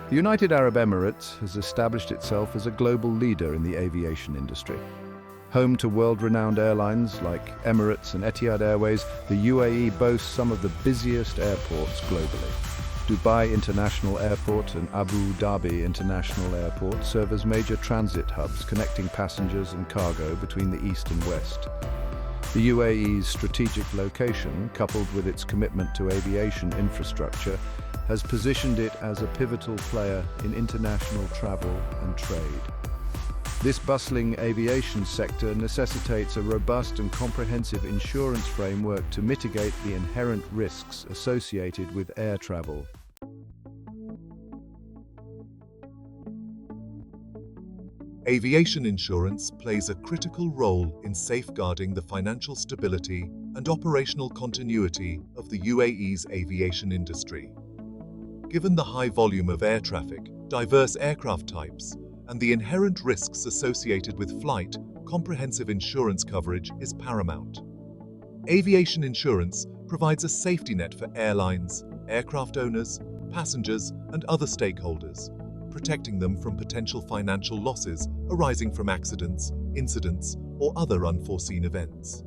The United Arab Emirates has established itself as a global leader in the aviation industry. Home to world-renowned airlines like Emirates and Etihad Airways, the UAE boasts some of the busiest airports globally. Dubai International Airport and Abu Dhabi International Airport serve as major transit hubs connecting passengers and cargo between the East and West. The UAE's strategic location, coupled with its commitment to aviation infrastructure, has positioned it as a pivotal player in international travel and trade. This bustling aviation sector necessitates a robust and comprehensive insurance framework to mitigate the inherent risks associated with air travel. Aviation insurance plays a critical role in safeguarding the financial stability and operational continuity of the UAE's aviation industry. Given the high volume of air traffic, diverse aircraft types, and the inherent risks associated with flight, comprehensive insurance coverage is paramount. Aviation insurance provides a safety net for airlines, aircraft owners, passengers, and other stakeholders, protecting them from potential financial losses arising from accidents, incidents, or other unforeseen events.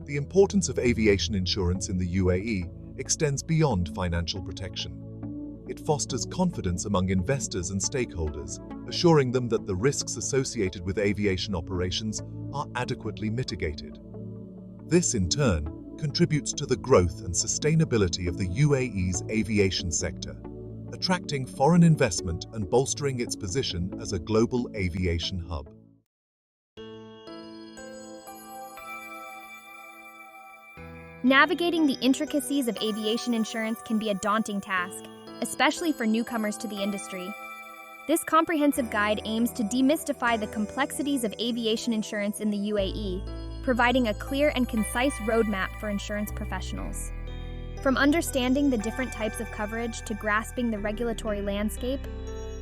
The importance of aviation insurance in the UAE extends beyond financial protection. It fosters confidence among investors and stakeholders, assuring them that the risks associated with aviation operations are adequately mitigated. This, in turn, contributes to the growth and sustainability of the UAE's aviation sector, attracting foreign investment and bolstering its position as a global aviation hub. Navigating the intricacies of aviation insurance can be a daunting task, especially for newcomers to the industry. This comprehensive guide aims to demystify the complexities of aviation insurance in the UAE, providing a clear and concise roadmap for insurance professionals. From understanding the different types of coverage to grasping the regulatory landscape,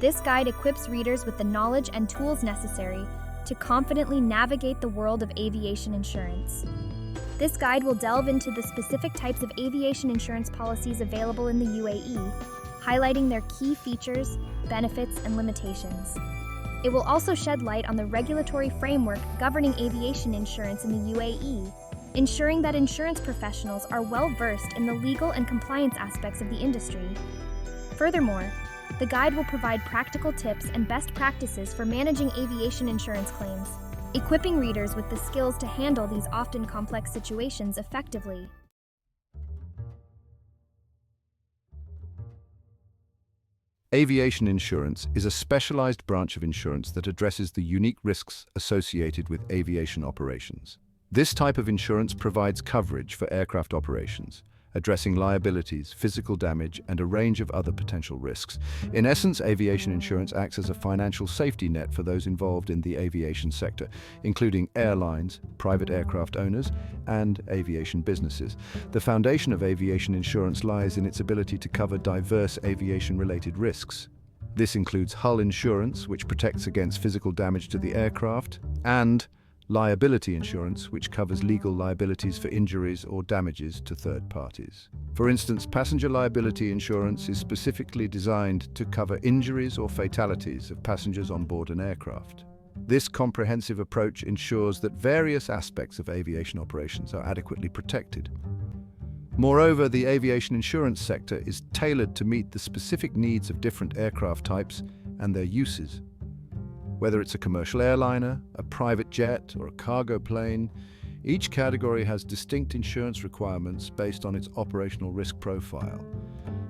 this guide equips readers with the knowledge and tools necessary to confidently navigate the world of aviation insurance. This guide will delve into the specific types of aviation insurance policies available in the UAE, highlighting their key features, benefits, and limitations. It will also shed light on the regulatory framework governing aviation insurance in the UAE, ensuring that insurance professionals are well-versed in the legal and compliance aspects of the industry. Furthermore, the guide will provide practical tips and best practices for managing aviation insurance claims, equipping readers with the skills to handle these often complex situations effectively. Aviation insurance is a specialized branch of insurance that addresses the unique risks associated with aviation operations. This type of insurance provides coverage for aircraft operations, addressing liabilities, physical damage, and a range of other potential risks. In essence, aviation insurance acts as a financial safety net for those involved in the aviation sector, including airlines, private aircraft owners, and aviation businesses. The foundation of aviation insurance lies in its ability to cover diverse aviation-related risks. This includes hull insurance, which protects against physical damage to the aircraft, and liability insurance, which covers legal liabilities for injuries or damages to third parties. For instance, passenger liability insurance is specifically designed to cover injuries or fatalities of passengers on board an aircraft. This comprehensive approach ensures that various aspects of aviation operations are adequately protected. Moreover, the aviation insurance sector is tailored to meet the specific needs of different aircraft types and their uses. Whether it's a commercial airliner, a private jet, or a cargo plane, each category has distinct insurance requirements based on its operational risk profile.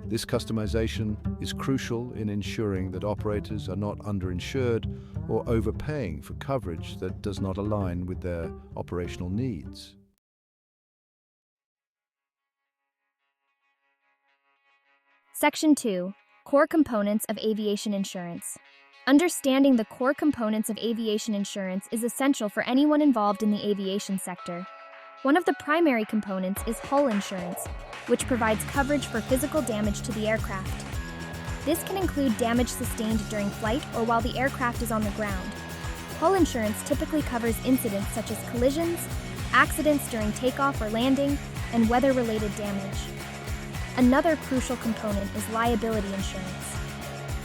This customization is crucial in ensuring that operators are not underinsured or overpaying for coverage that does not align with their operational needs. Section 2. Core Components of Aviation Insurance. Understanding the core components of aviation insurance is essential for anyone involved in the aviation sector. One of the primary components is hull insurance, which provides coverage for physical damage to the aircraft. This can include damage sustained during flight or while the aircraft is on the ground. Hull insurance typically covers incidents such as collisions, accidents during takeoff or landing, and weather-related damage. Another crucial component is liability insurance.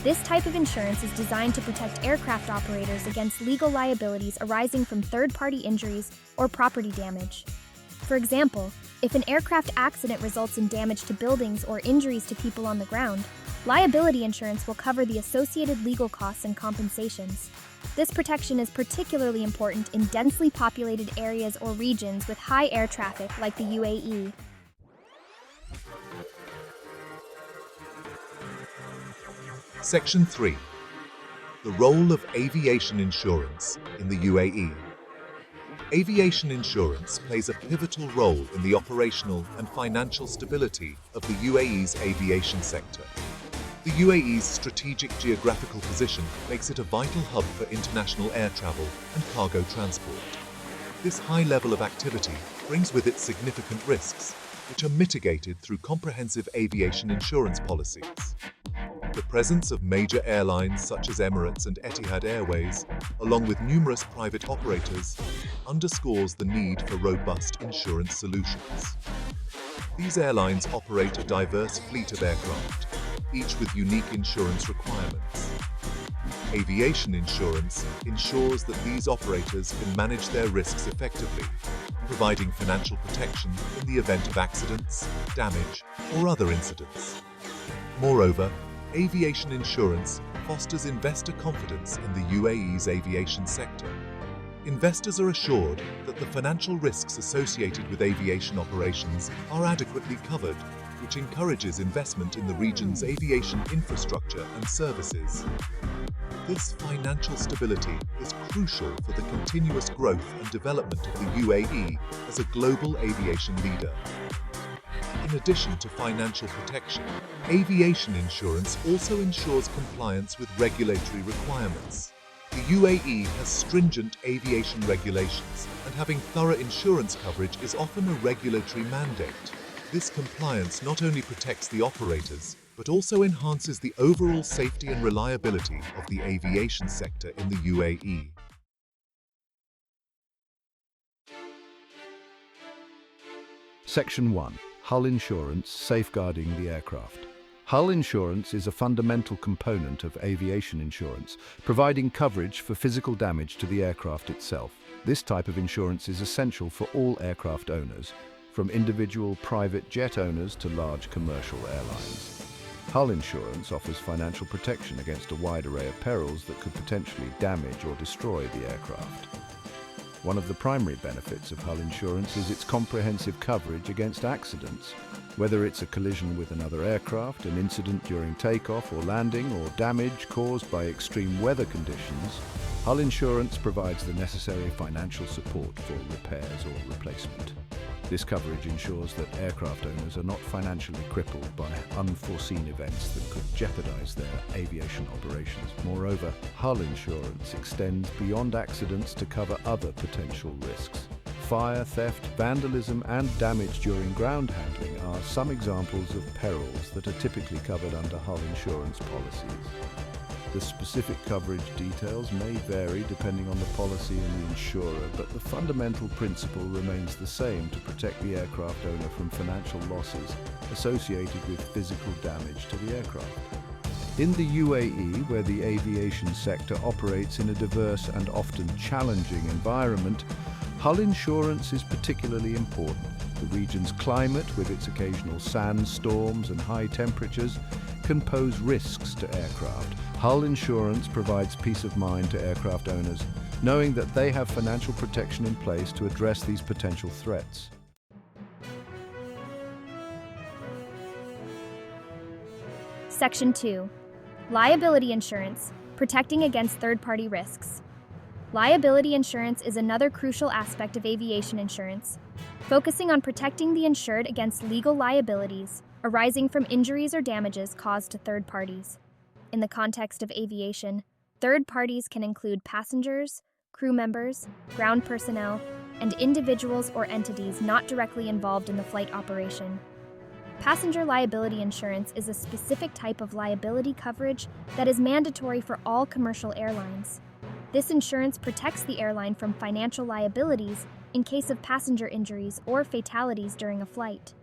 This type of insurance is designed to protect aircraft operators against legal liabilities arising from third-party injuries or property damage. For example, if an aircraft accident results in damage to buildings or injuries to people on the ground, liability insurance will cover the associated legal costs and compensations. This protection is particularly important in densely populated areas or regions with high air traffic like the UAE. Section 3. The role of aviation insurance in the UAE. Aviation insurance plays a pivotal role in the operational and financial stability of the UAE's aviation sector. The UAE's strategic geographical position makes it a vital hub for international air travel and cargo transport. This high level of activity brings with it significant risks, which are mitigated through comprehensive aviation insurance policies. The presence of major airlines such as Emirates and Etihad Airways, along with numerous private operators, underscores the need for robust insurance solutions. These airlines operate a diverse fleet of aircraft, each with unique insurance requirements. Aviation insurance ensures that these operators can manage their risks effectively, providing financial protection in the event of accidents, damage, or other incidents. Moreover, aviation insurance fosters investor confidence in the UAE's aviation sector. Investors are assured that the financial risks associated with aviation operations are adequately covered, which encourages investment in the region's aviation infrastructure and services. This financial stability is crucial for the continuous growth and development of the UAE as a global aviation leader. In addition to financial protection, aviation insurance also ensures compliance with regulatory requirements. The UAE has stringent aviation regulations, and having thorough insurance coverage is often a regulatory mandate. This compliance not only protects the operators, but also enhances the overall safety and reliability of the aviation sector in the UAE. Section 1. Hull insurance safeguarding the aircraft. Hull insurance is a fundamental component of aviation insurance, providing coverage for physical damage to the aircraft itself. This type of insurance is essential for all aircraft owners, from individual private jet owners to large commercial airlines. Hull insurance offers financial protection against a wide array of perils that could potentially damage or destroy the aircraft. One of the primary benefits of hull insurance is its comprehensive coverage against accidents. Whether it's a collision with another aircraft, an incident during takeoff or landing, or damage caused by extreme weather conditions, hull insurance provides the necessary financial support for repairs or replacement. This coverage ensures that aircraft owners are not financially crippled by unforeseen events that could jeopardize their aviation operations. Moreover, hull insurance extends beyond accidents to cover other potential risks. Fire, theft, vandalism, and damage during ground handling are some examples of perils that are typically covered under hull insurance policies. The specific coverage details may vary depending on the policy and the insurer, but the fundamental principle remains the same: to protect the aircraft owner from financial losses associated with physical damage to the aircraft. In the UAE, where the aviation sector operates in a diverse and often challenging environment, hull insurance is particularly important. The region's climate, with its occasional sandstorms and high temperatures, can pose risks to aircraft. Hull insurance provides peace of mind to aircraft owners, knowing that they have financial protection in place to address these potential threats. Section 2. Liability insurance, protecting against third-party risks. Liability insurance is another crucial aspect of aviation insurance, focusing on protecting the insured against legal liabilities arising from injuries or damages caused to third parties. In the context of aviation, third parties can include passengers, crew members, ground personnel, and individuals or entities not directly involved in the flight operation. Passenger liability insurance is a specific type of liability coverage that is mandatory for all commercial airlines. This insurance protects the airline from financial liabilities in case of passenger injuries or fatalities during a flight.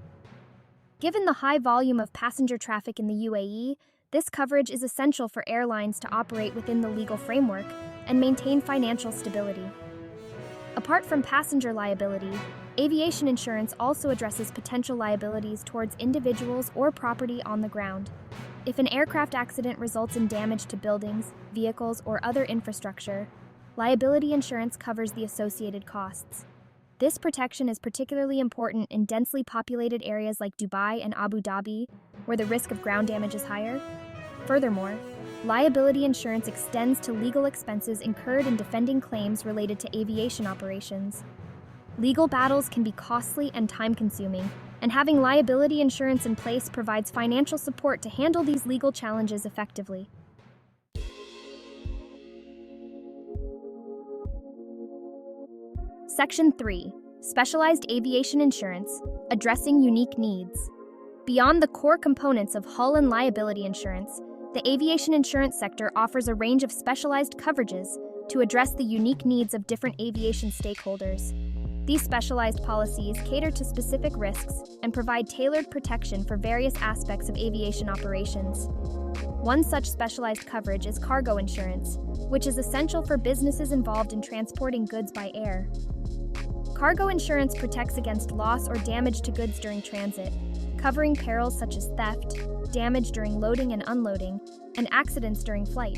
Given the high volume of passenger traffic in the UAE, This coverage is essential for airlines to operate within the legal framework and maintain financial stability. Apart from passenger liability, aviation insurance also addresses potential liabilities towards individuals or property on the ground. If an aircraft accident results in damage to buildings, vehicles, or other infrastructure, liability insurance covers the associated costs. This protection is particularly important in densely populated areas like Dubai and Abu Dhabi, where the risk of ground damage is higher. Furthermore, liability insurance extends to legal expenses incurred in defending claims related to aviation operations. Legal battles can be costly and time-consuming, and having liability insurance in place provides financial support to handle these legal challenges effectively. Section 3. Specialized Aviation Insurance, Addressing Unique Needs. Beyond the core components of hull and liability insurance, the aviation insurance sector offers a range of specialized coverages to address the unique needs of different aviation stakeholders. These specialized policies cater to specific risks and provide tailored protection for various aspects of aviation operations. One such specialized coverage is cargo insurance, which is essential for businesses involved in transporting goods by air. Cargo insurance protects against loss or damage to goods during transit, covering perils such as theft, damage during loading and unloading, and accidents during flight.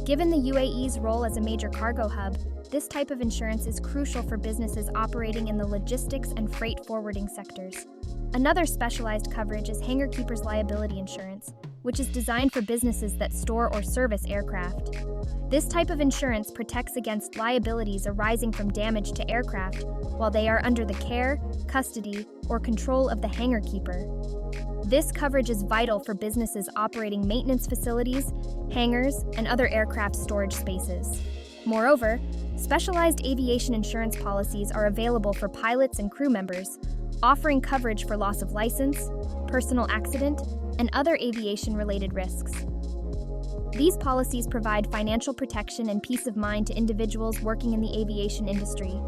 Given the UAE's role as a major cargo hub, this type of insurance is crucial for businesses operating in the logistics and freight forwarding sectors. Another specialized coverage is hangar keepers liability insurance, which is designed for businesses that store or service aircraft. This type of insurance protects against liabilities arising from damage to aircraft while they are under the care, custody, or control of the hangar keeper. This coverage is vital for businesses operating maintenance facilities, hangars, and other aircraft storage spaces. Moreover, specialized aviation insurance policies are available for pilots and crew members, offering coverage for loss of license, personal accident, and other aviation-related risks. These policies provide financial protection and peace of mind to individuals working in the aviation industry,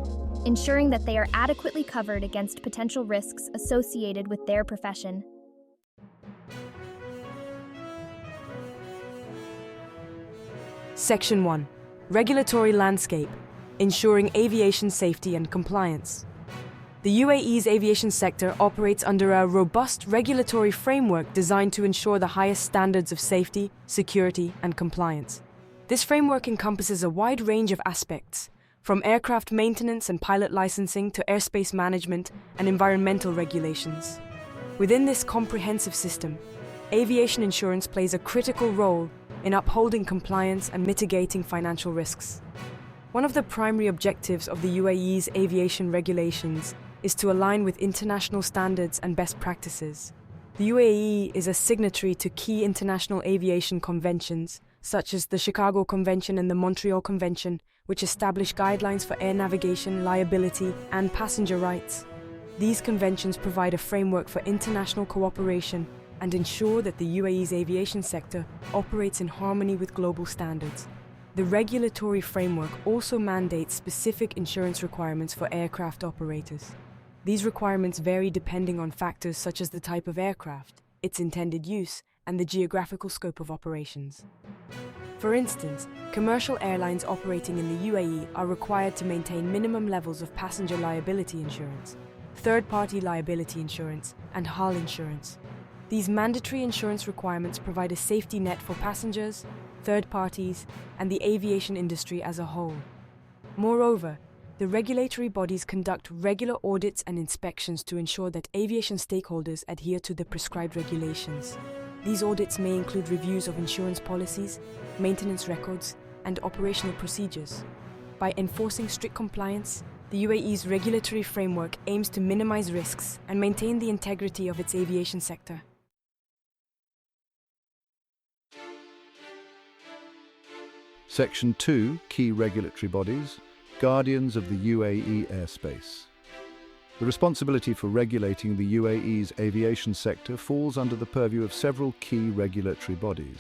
ensuring that they are adequately covered against potential risks associated with their profession. Section 1. Regulatory Landscape, Ensuring Aviation Safety and Compliance. The UAE's aviation sector operates under a robust regulatory framework designed to ensure the highest standards of safety, security, and compliance. This framework encompasses a wide range of aspects, from aircraft maintenance and pilot licensing to airspace management and environmental regulations. Within this comprehensive system, aviation insurance plays a critical role in upholding compliance and mitigating financial risks. One of the primary objectives of the UAE's aviation regulations is to align with international standards and best practices. The UAE is a signatory to key international aviation conventions, such as the Chicago Convention and the Montreal Convention, which establish guidelines for air navigation, liability, and passenger rights. These conventions provide a framework for international cooperation and ensure that the UAE's aviation sector operates in harmony with global standards. The regulatory framework also mandates specific insurance requirements for aircraft operators. These requirements vary depending on factors such as the type of aircraft, its intended use, and the geographical scope of operations. For instance, commercial airlines operating in the UAE are required to maintain minimum levels of passenger liability insurance, third-party liability insurance, and hull insurance. These mandatory insurance requirements provide a safety net for passengers, third parties, and the aviation industry as a whole. Moreover, the regulatory bodies conduct regular audits and inspections to ensure that aviation stakeholders adhere to the prescribed regulations. These audits may include reviews of insurance policies, maintenance records, and operational procedures. By enforcing strict compliance, the UAE's regulatory framework aims to minimize risks and maintain the integrity of its aviation sector. Section 2. Key regulatory bodies, guardians of the UAE airspace. The responsibility for regulating the UAE's aviation sector falls under the purview of several key regulatory bodies.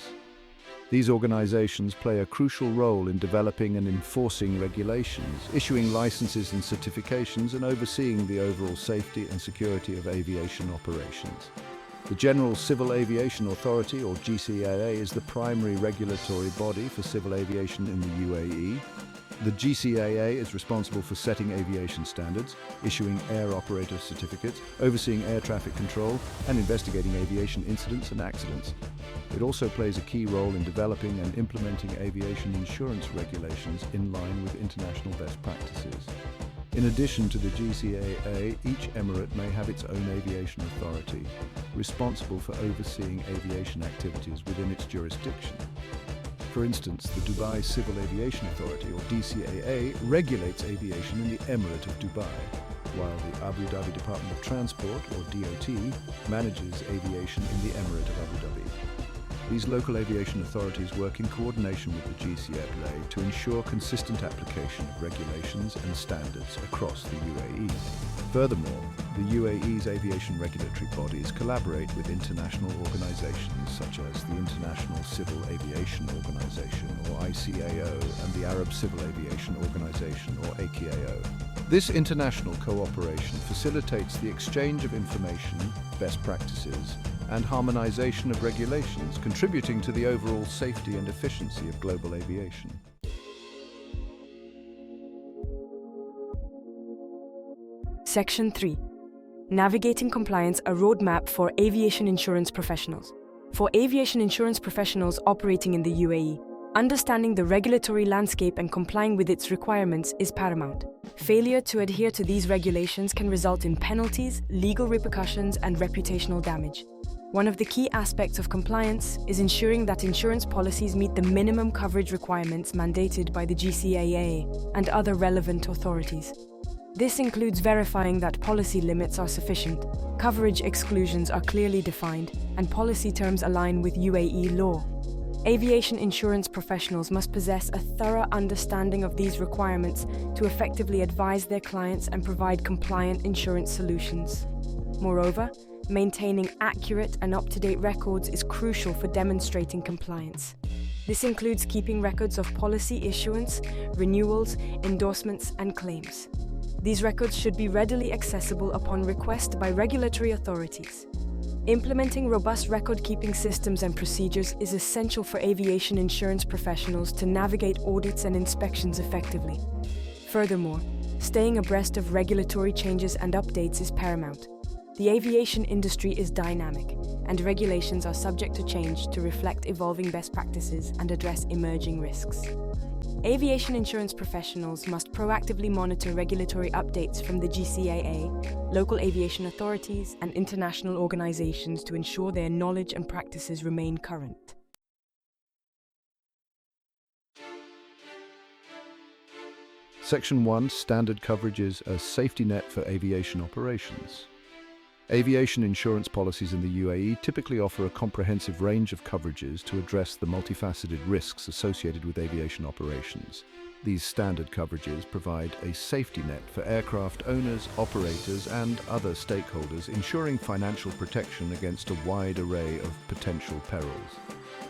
These organizations play a crucial role in developing and enforcing regulations, issuing licenses and certifications, and overseeing the overall safety and security of aviation operations. The General Civil Aviation Authority, or GCAA, is the primary regulatory body for civil aviation in the UAE. The GCAA is responsible for setting aviation standards, issuing air operator certificates, overseeing air traffic control, and investigating aviation incidents and accidents. It also plays a key role in developing and implementing aviation insurance regulations in line with international best practices. In addition to the GCAA, each emirate may have its own aviation authority, responsible for overseeing aviation activities within its jurisdiction. For instance, the Dubai Civil Aviation Authority, or DCAA, regulates aviation in the Emirate of Dubai, while the Abu Dhabi Department of Transport, or DOT, manages aviation in the Emirate of Abu Dhabi. These local aviation authorities work in coordination with the GCAA to ensure consistent application of regulations and standards across the UAE. Furthermore, the UAE's aviation regulatory bodies collaborate with international organizations such as the International Civil Aviation Organization, or ICAO, and the Arab Civil Aviation Organization, or ACAO. This international cooperation facilitates the exchange of information, best practices, and harmonization of regulations, contributing to the overall safety and efficiency of global aviation. Section 3. Navigating Compliance, a roadmap for aviation insurance professionals. For aviation insurance professionals operating in the UAE, understanding the regulatory landscape and complying with its requirements is paramount. Failure to adhere to these regulations can result in penalties, legal repercussions, and reputational damage. One of the key aspects of compliance is ensuring that insurance policies meet the minimum coverage requirements mandated by the GCAA and other relevant authorities. This includes verifying that policy limits are sufficient, coverage exclusions are clearly defined, and policy terms align with UAE law. Aviation insurance professionals must possess a thorough understanding of these requirements to effectively advise their clients and provide compliant insurance solutions. Moreover, maintaining accurate and up-to-date records is crucial for demonstrating compliance. This includes keeping records of policy issuance, renewals, endorsements, and claims. These records should be readily accessible upon request by regulatory authorities. Implementing robust record-keeping systems and procedures is essential for aviation insurance professionals to navigate audits and inspections effectively. Furthermore, staying abreast of regulatory changes and updates is paramount. The aviation industry is dynamic, and regulations are subject to change to reflect evolving best practices and address emerging risks. Aviation insurance professionals must proactively monitor regulatory updates from the GCAA, local aviation authorities, and international organizations to ensure their knowledge and practices remain current. Section 1. Standard coverages, a safety net for aviation operations. Aviation insurance policies in the UAE typically offer a comprehensive range of coverages to address the multifaceted risks associated with aviation operations. These standard coverages provide a safety net for aircraft owners, operators, and other stakeholders, ensuring financial protection against a wide array of potential perils.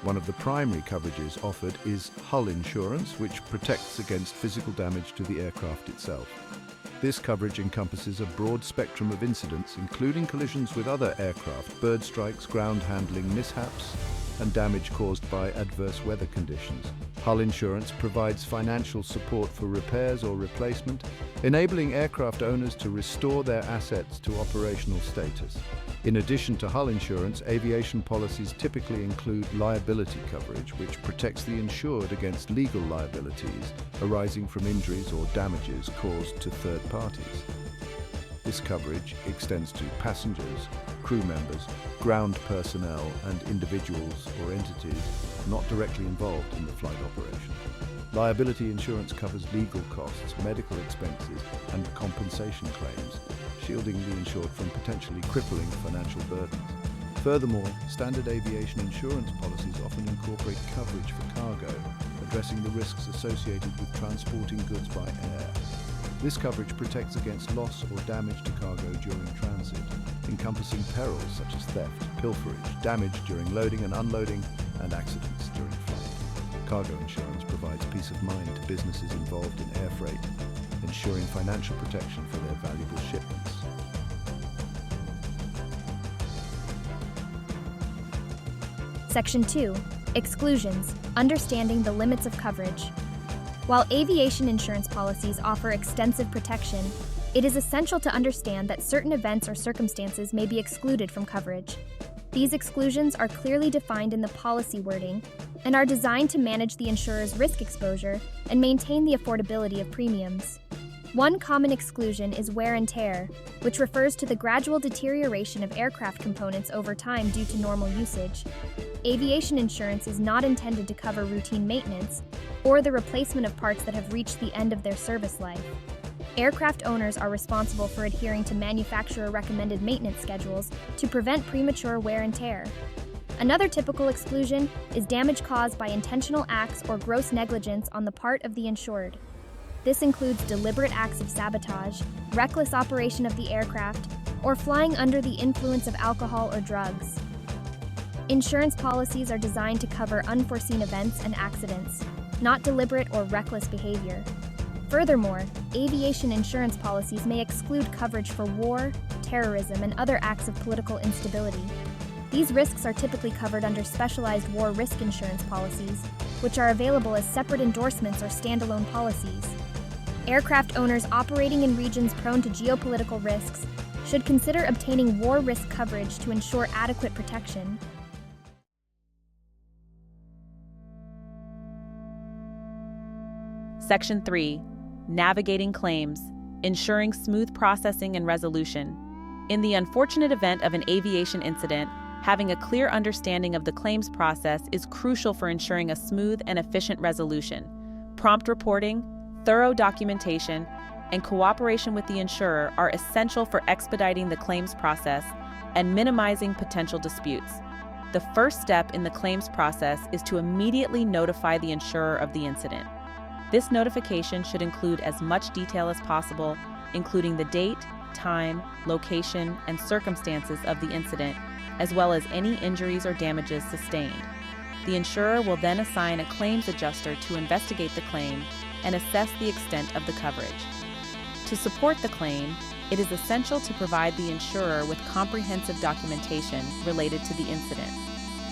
One of the primary coverages offered is hull insurance, which protects against physical damage to the aircraft itself. This coverage encompasses a broad spectrum of incidents, including collisions with other aircraft, bird strikes, ground handling mishaps, and damage caused by adverse weather conditions. Hull insurance provides financial support for repairs or replacement, enabling aircraft owners to restore their assets to operational status. In addition to hull insurance, aviation policies typically include liability coverage, which protects the insured against legal liabilities arising from injuries or damages caused to third parties. This coverage extends to passengers, crew members, ground personnel, and individuals or entities not directly involved in the flight operation. Liability insurance covers legal costs, medical expenses, and compensation claims, shielding the insured from potentially crippling financial burdens. Furthermore, standard aviation insurance policies often incorporate coverage for cargo, addressing the risks associated with transporting goods by air. This coverage protects against loss or damage to cargo during transit, encompassing perils such as theft, pilferage, damage during loading and unloading, and accidents during flight. Cargo insurance provides peace of mind to businesses involved in air freight, ensuring financial protection for their valuable shipments. Section 2. Exclusions. Understanding the limits of coverage. While aviation insurance policies offer extensive protection, it is essential to understand that certain events or circumstances may be excluded from coverage. These exclusions are clearly defined in the policy wording and are designed to manage the insurer's risk exposure and maintain the affordability of premiums. One common exclusion is wear and tear, which refers to the gradual deterioration of aircraft components over time due to normal usage. Aviation insurance is not intended to cover routine maintenance or the replacement of parts that have reached the end of their service life. Aircraft owners are responsible for adhering to manufacturer-recommended maintenance schedules to prevent premature wear and tear. Another typical exclusion is damage caused by intentional acts or gross negligence on the part of the insured. This includes deliberate acts of sabotage, reckless operation of the aircraft, or flying under the influence of alcohol or drugs. Insurance policies are designed to cover unforeseen events and accidents, not deliberate or reckless behavior. Furthermore, aviation insurance policies may exclude coverage for war, terrorism, and other acts of political instability. These risks are typically covered under specialized war risk insurance policies, which are available as separate endorsements or standalone policies. Aircraft owners operating in regions prone to geopolitical risks should consider obtaining war risk coverage to ensure adequate protection. Section 3. Navigating claims, ensuring smooth processing and resolution. In the unfortunate event of an aviation incident, having a clear understanding of the claims process is crucial for ensuring a smooth and efficient resolution. Prompt reporting, thorough documentation, and cooperation with the insurer are essential for expediting the claims process and minimizing potential disputes. The first step in the claims process is to immediately notify the insurer of the incident. This notification should include as much detail as possible, including the date, time, location, and circumstances of the incident, as well as any injuries or damages sustained. The insurer will then assign a claims adjuster to investigate the claim and assess the extent of the coverage. To support the claim, it is essential to provide the insurer with comprehensive documentation related to the incident.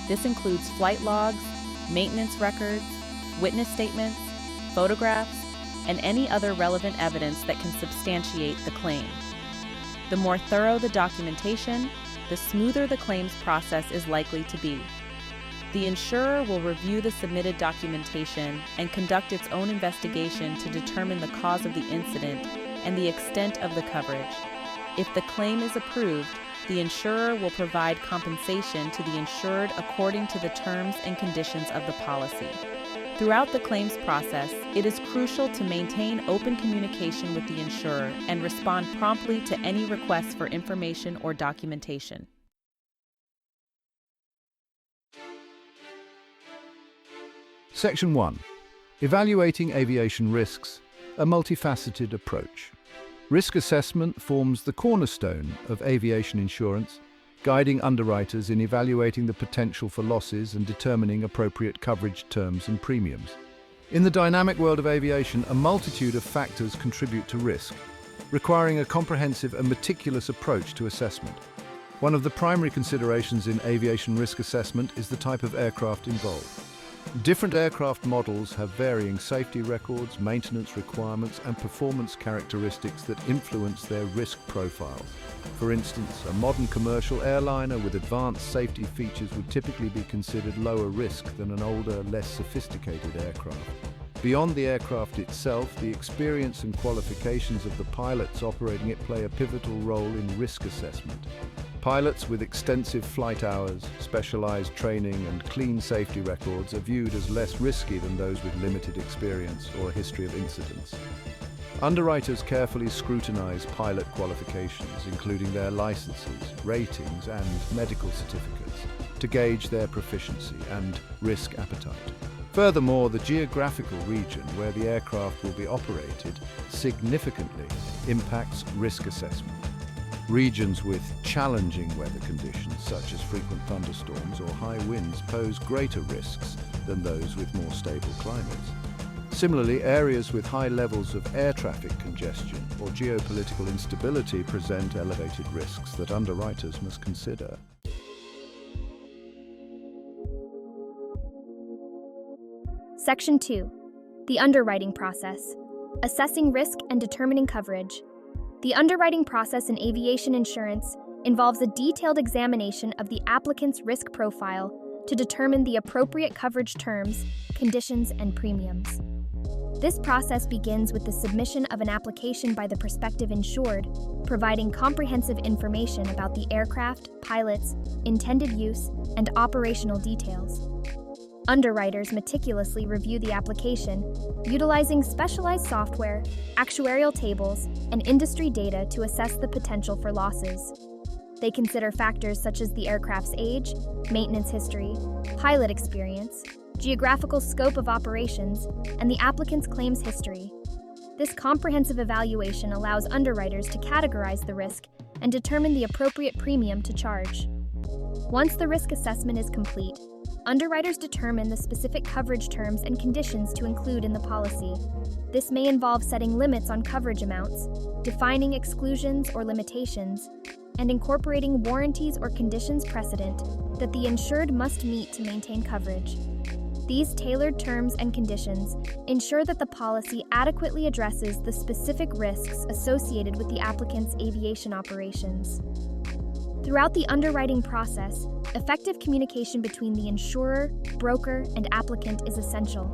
This includes flight logs, maintenance records, witness statements, photographs, and any other relevant evidence that can substantiate the claim. The more thorough the documentation, the smoother the claims process is likely to be. The insurer will review the submitted documentation and conduct its own investigation to determine the cause of the incident and the extent of the coverage. If the claim is approved, the insurer will provide compensation to the insured according to the terms and conditions of the policy. Throughout the claims process, it is crucial to maintain open communication with the insurer and respond promptly to any requests for information or documentation. Section 1. Evaluating aviation risks, a multifaceted approach. Risk assessment forms the cornerstone of aviation insurance, guiding underwriters in evaluating the potential for losses and determining appropriate coverage terms and premiums. In the dynamic world of aviation, a multitude of factors contribute to risk, requiring a comprehensive and meticulous approach to assessment. One of the primary considerations in aviation risk assessment is the type of aircraft involved. Different aircraft models have varying safety records, maintenance requirements, and performance characteristics that influence their risk profiles. For instance, a modern commercial airliner with advanced safety features would typically be considered lower risk than an older, less sophisticated aircraft. Beyond the aircraft itself, the experience and qualifications of the pilots operating it play a pivotal role in risk assessment. Pilots with extensive flight hours, specialized training, and clean safety records are viewed as less risky than those with limited experience or a history of incidents. Underwriters carefully scrutinize pilot qualifications, including their licenses, ratings, and medical certificates, to gauge their proficiency and risk appetite. Furthermore, the geographical region where the aircraft will be operated significantly impacts risk assessment. Regions with challenging weather conditions, such as frequent thunderstorms or high winds, pose greater risks than those with more stable climates. Similarly, areas with high levels of air traffic congestion or geopolitical instability present elevated risks that underwriters must consider. Section 2. The underwriting process. Assessing risk and determining coverage. The underwriting process in aviation insurance involves a detailed examination of the applicant's risk profile to determine the appropriate coverage terms, conditions, and premiums. This process begins with the submission of an application by the prospective insured, providing comprehensive information about the aircraft, pilots, intended use, and operational details. Underwriters meticulously review the application, utilizing specialized software, actuarial tables, and industry data to assess the potential for losses. They consider factors such as the aircraft's age, maintenance history, pilot experience, geographical scope of operations, and the applicant's claims history. This comprehensive evaluation allows underwriters to categorize the risk and determine the appropriate premium to charge. Once the risk assessment is complete, underwriters determine the specific coverage terms and conditions to include in the policy. This may involve setting limits on coverage amounts, defining exclusions or limitations, and incorporating warranties or conditions precedent that the insured must meet to maintain coverage. These tailored terms and conditions ensure that the policy adequately addresses the specific risks associated with the applicant's aviation operations. Throughout the underwriting process, effective communication between the insurer, broker, and applicant is essential.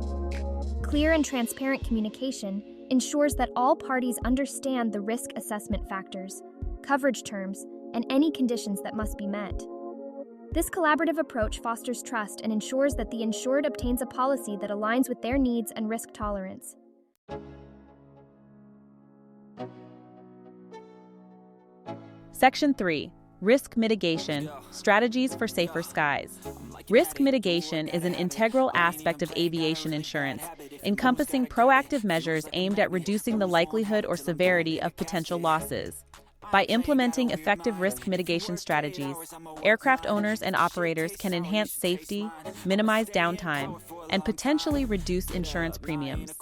Clear and transparent communication ensures that all parties understand the risk assessment factors, coverage terms, and any conditions that must be met. This collaborative approach fosters trust and ensures that the insured obtains a policy that aligns with their needs and risk tolerance. Section 3. Risk mitigation, strategies for safer skies. Risk mitigation is an integral aspect of aviation insurance, encompassing proactive measures aimed at reducing the likelihood or severity of potential losses. By implementing effective risk mitigation strategies, aircraft owners and operators can enhance safety, minimize downtime, and potentially reduce insurance premiums.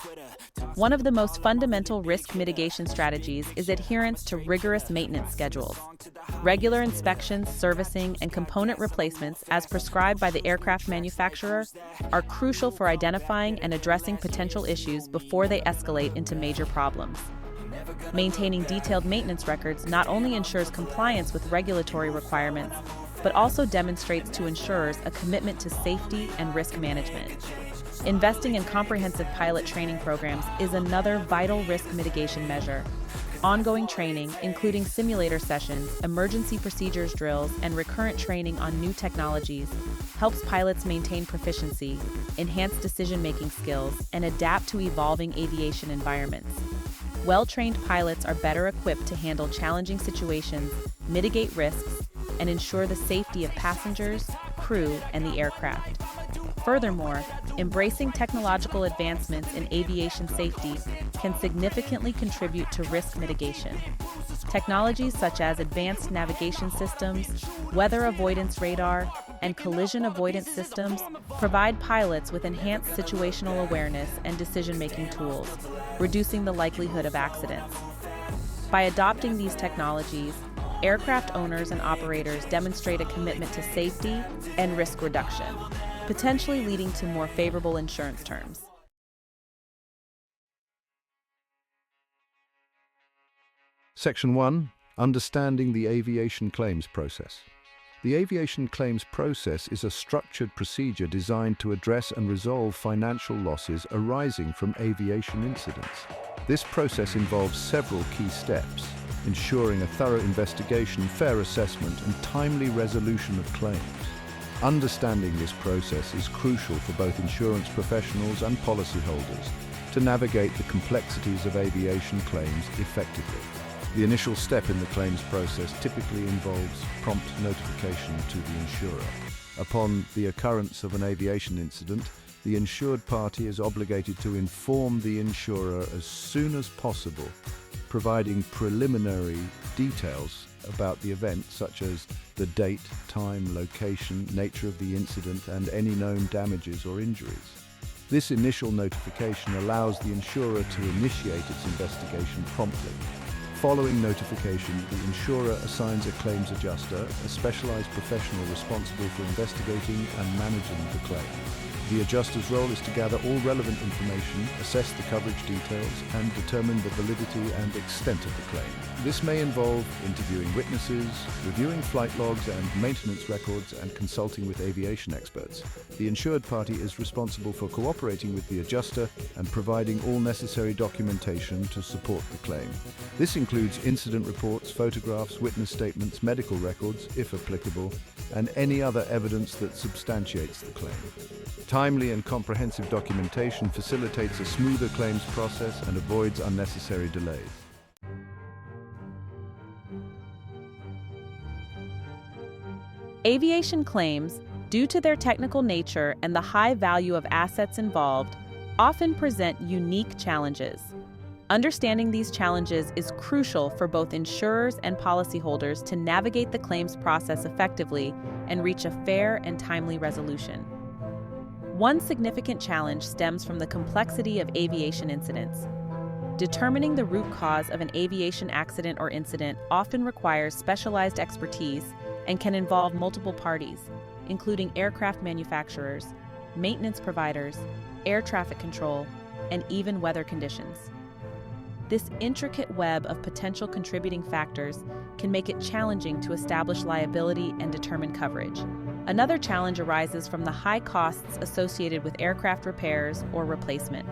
One of the most fundamental risk mitigation strategies is adherence to rigorous maintenance schedules. Regular inspections, servicing, and component replacements, as prescribed by the aircraft manufacturer, are crucial for identifying and addressing potential issues before they escalate into major problems. Maintaining detailed maintenance records not only ensures compliance with regulatory requirements, but also demonstrates to insurers a commitment to safety and risk management. Investing in comprehensive pilot training programs is another vital risk mitigation measure. Ongoing training, including simulator sessions, emergency procedures drills, and recurrent training on new technologies, helps pilots maintain proficiency, enhance decision-making skills, and adapt to evolving aviation environments. Well-trained pilots are better equipped to handle challenging situations, mitigate risks, and ensure the safety of passengers, crew, and the aircraft. Furthermore, embracing technological advancements in aviation safety can significantly contribute to risk mitigation. Technologies such as advanced navigation systems, weather avoidance radar, and collision avoidance systems provide pilots with enhanced situational awareness and decision-making tools, reducing the likelihood of accidents. By adopting these technologies, aircraft owners and operators demonstrate a commitment to safety and risk reduction, potentially leading to more favorable insurance terms. Section 1. Understanding the aviation claims process. The aviation claims process is a structured procedure designed to address and resolve financial losses arising from aviation incidents. This process involves several key steps, ensuring a thorough investigation, fair assessment, and timely resolution of claims. Understanding this process is crucial for both insurance professionals and policyholders to navigate the complexities of aviation claims effectively. The initial step in the claims process typically involves prompt notification to the insurer. Upon the occurrence of an aviation incident, the insured party is obligated to inform the insurer as soon as possible, providing preliminary details about the event such as the date, time, location, nature of the incident, and any known damages or injuries. This initial notification allows the insurer to initiate its investigation promptly. Following notification, the insurer assigns a claims adjuster, a specialized professional responsible for investigating and managing the claim. The adjuster's role is to gather all relevant information, assess the coverage details, and determine the validity and extent of the claim. This may involve interviewing witnesses, reviewing flight logs and maintenance records, and consulting with aviation experts. The insured party is responsible for cooperating with the adjuster and providing all necessary documentation to support the claim. This includes incident reports, photographs, witness statements, medical records, if applicable, and any other evidence that substantiates the claim. Timely and comprehensive documentation facilitates a smoother claims process and avoids unnecessary delays. Aviation claims, due to their technical nature and the high value of assets involved, often present unique challenges. Understanding these challenges is crucial for both insurers and policyholders to navigate the claims process effectively and reach a fair and timely resolution. One significant challenge stems from the complexity of aviation incidents. Determining the root cause of an aviation accident or incident often requires specialized expertise and can involve multiple parties, including aircraft manufacturers, maintenance providers, air traffic control, and even weather conditions. This intricate web of potential contributing factors can make it challenging to establish liability and determine coverage. Another challenge arises from the high costs associated with aircraft repairs or replacement.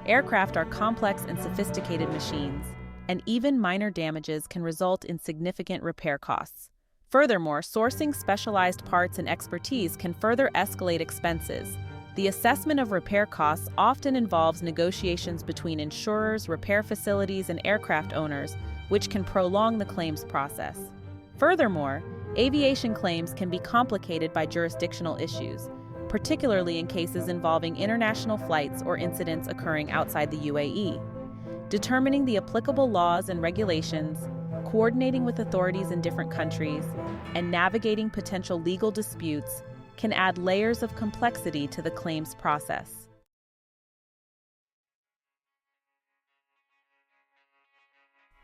Aircraft are complex and sophisticated machines, and even minor damages can result in significant repair costs. Furthermore, sourcing specialized parts and expertise can further escalate expenses. The assessment of repair costs often involves negotiations between insurers, repair facilities, and aircraft owners, which can prolong the claims process. Furthermore, aviation claims can be complicated by jurisdictional issues, particularly in cases involving international flights or incidents occurring outside the UAE. Determining the applicable laws and regulations, coordinating with authorities in different countries, and navigating potential legal disputes can add layers of complexity to the claims process.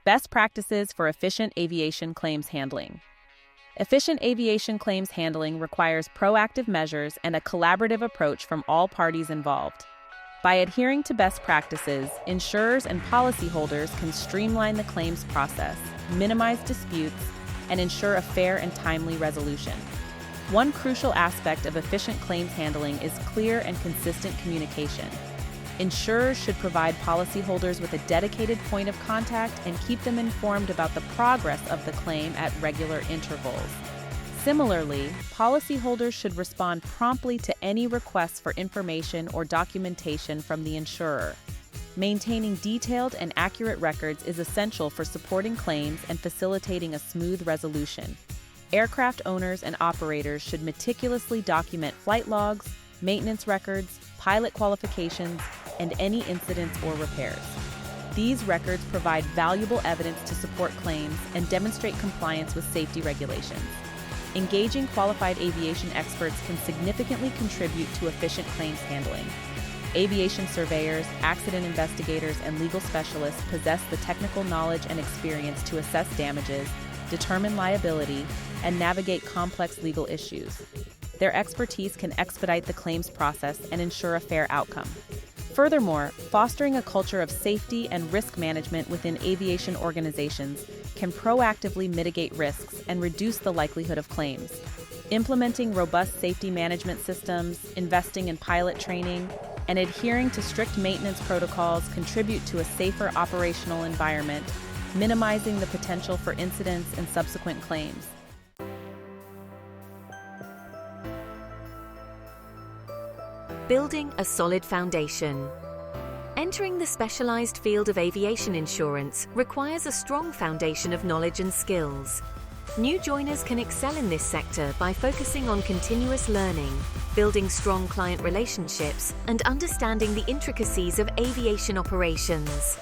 Best practices for efficient aviation claims handling. Efficient aviation claims handling requires proactive measures and a collaborative approach from all parties involved. By adhering to best practices, insurers and policyholders can streamline the claims process, minimize disputes, and ensure a fair and timely resolution. One crucial aspect of efficient claims handling is clear and consistent communication. Insurers should provide policyholders with a dedicated point of contact and keep them informed about the progress of the claim at regular intervals. Similarly, policyholders should respond promptly to any requests for information or documentation from the insurer. Maintaining detailed and accurate records is essential for supporting claims and facilitating a smooth resolution. Aircraft owners and operators should meticulously document flight logs, maintenance records, pilot qualifications, and any incidents or repairs. These records provide valuable evidence to support claims and demonstrate compliance with safety regulations. Engaging qualified aviation experts can significantly contribute to efficient claims handling. Aviation surveyors, accident investigators, and legal specialists possess the technical knowledge and experience to assess damages, determine liability, and navigate complex legal issues. Their expertise can expedite the claims process and ensure a fair outcome. Furthermore, fostering a culture of safety and risk management within aviation organizations can proactively mitigate risks and reduce the likelihood of claims. Implementing robust safety management systems, investing in pilot training, and adhering to strict maintenance protocols contribute to a safer operational environment, minimizing the potential for incidents and subsequent claims. Building a solid foundation. Entering the specialized field of aviation insurance requires a strong foundation of knowledge and skills. New joiners can excel in this sector by focusing on continuous learning, building strong client relationships, and understanding the intricacies of aviation operations.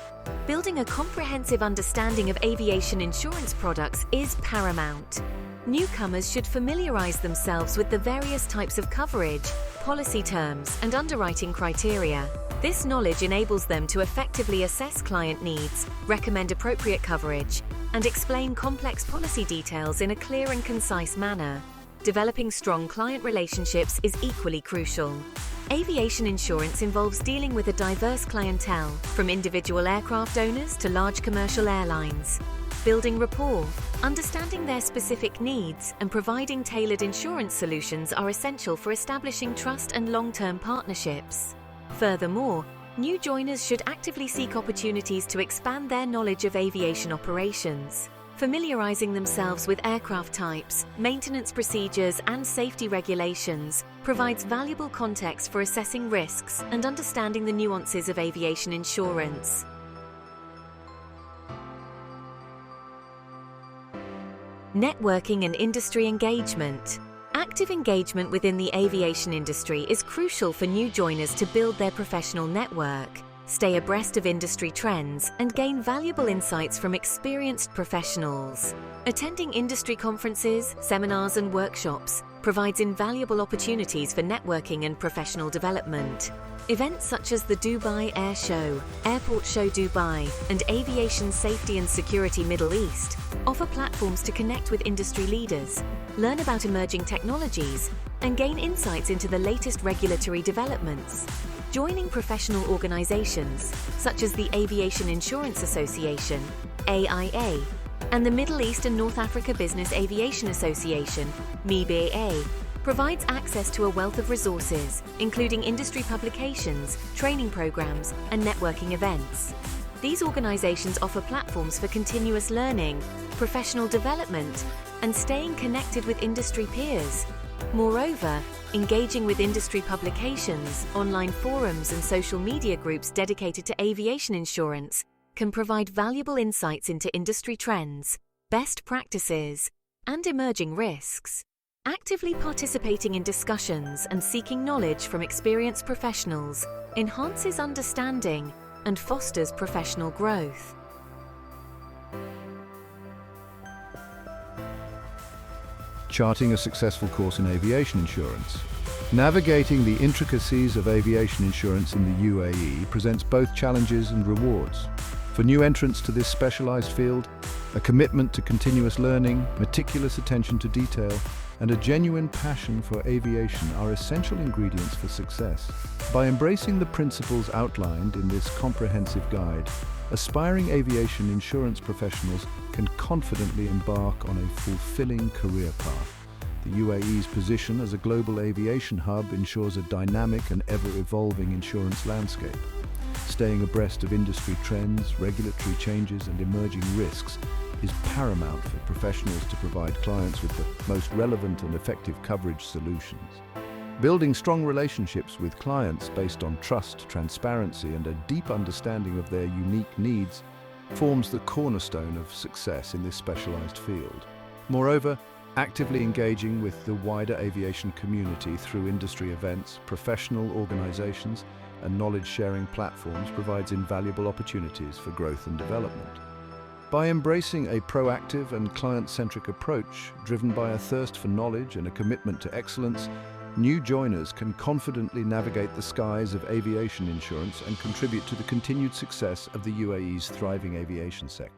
Building a comprehensive understanding of aviation insurance products is paramount. Newcomers should familiarize themselves with the various types of coverage, policy terms, and underwriting criteria. This knowledge enables them to effectively assess client needs, recommend appropriate coverage, and explain complex policy details in a clear and concise manner. Developing strong client relationships is equally crucial. Aviation insurance involves dealing with a diverse clientele, from individual aircraft owners to large commercial airlines. Building rapport, understanding their specific needs, and providing tailored insurance solutions are essential for establishing trust and long-term partnerships. Furthermore, new joiners should actively seek opportunities to expand their knowledge of aviation operations. Familiarizing themselves with aircraft types, maintenance procedures, and safety regulations provides valuable context for assessing risks and understanding the nuances of aviation insurance. Networking and industry engagement. Active engagement within the aviation industry is crucial for new joiners to build their professional network, stay abreast of industry trends, and gain valuable insights from experienced professionals. Attending industry conferences, seminars, and workshops provides invaluable opportunities for networking and professional development. Events such as the Dubai Air Show, Airport Show Dubai, and Aviation Safety and Security Middle East offer platforms to connect with industry leaders, learn about emerging technologies, and gain insights into the latest regulatory developments. Joining professional organizations such as the Aviation Insurance Association, AIA, and the Middle East and North Africa Business Aviation Association, MIBA, provides access to a wealth of resources, including industry publications, training programs, and networking events. These organizations offer platforms for continuous learning, professional development, and staying connected with industry peers. Moreover, engaging with industry publications, online forums, and social media groups dedicated to aviation insurance can provide valuable insights into industry trends, best practices, and emerging risks. Actively participating in discussions and seeking knowledge from experienced professionals enhances understanding and fosters professional growth. Charting a successful course in aviation insurance. Navigating the intricacies of aviation insurance in the UAE presents both challenges and rewards. For new entrants to this specialized field, a commitment to continuous learning, meticulous attention to detail, and a genuine passion for aviation are essential ingredients for success. By embracing the principles outlined in this comprehensive guide, aspiring aviation insurance professionals can confidently embark on a fulfilling career path. The UAE's position as a global aviation hub ensures a dynamic and ever-evolving insurance landscape. Staying abreast of industry trends, regulatory changes, and emerging risks is paramount for professionals to provide clients with the most relevant and effective coverage solutions. Building strong relationships with clients based on trust, transparency, and a deep understanding of their unique needs forms the cornerstone of success in this specialized field. Moreover, actively engaging with the wider aviation community through industry events, professional organizations, and knowledge-sharing platforms provides invaluable opportunities for growth and development. By embracing a proactive and client-centric approach, driven by a thirst for knowledge and a commitment to excellence, new joiners can confidently navigate the skies of aviation insurance and contribute to the continued success of the UAE's thriving aviation sector.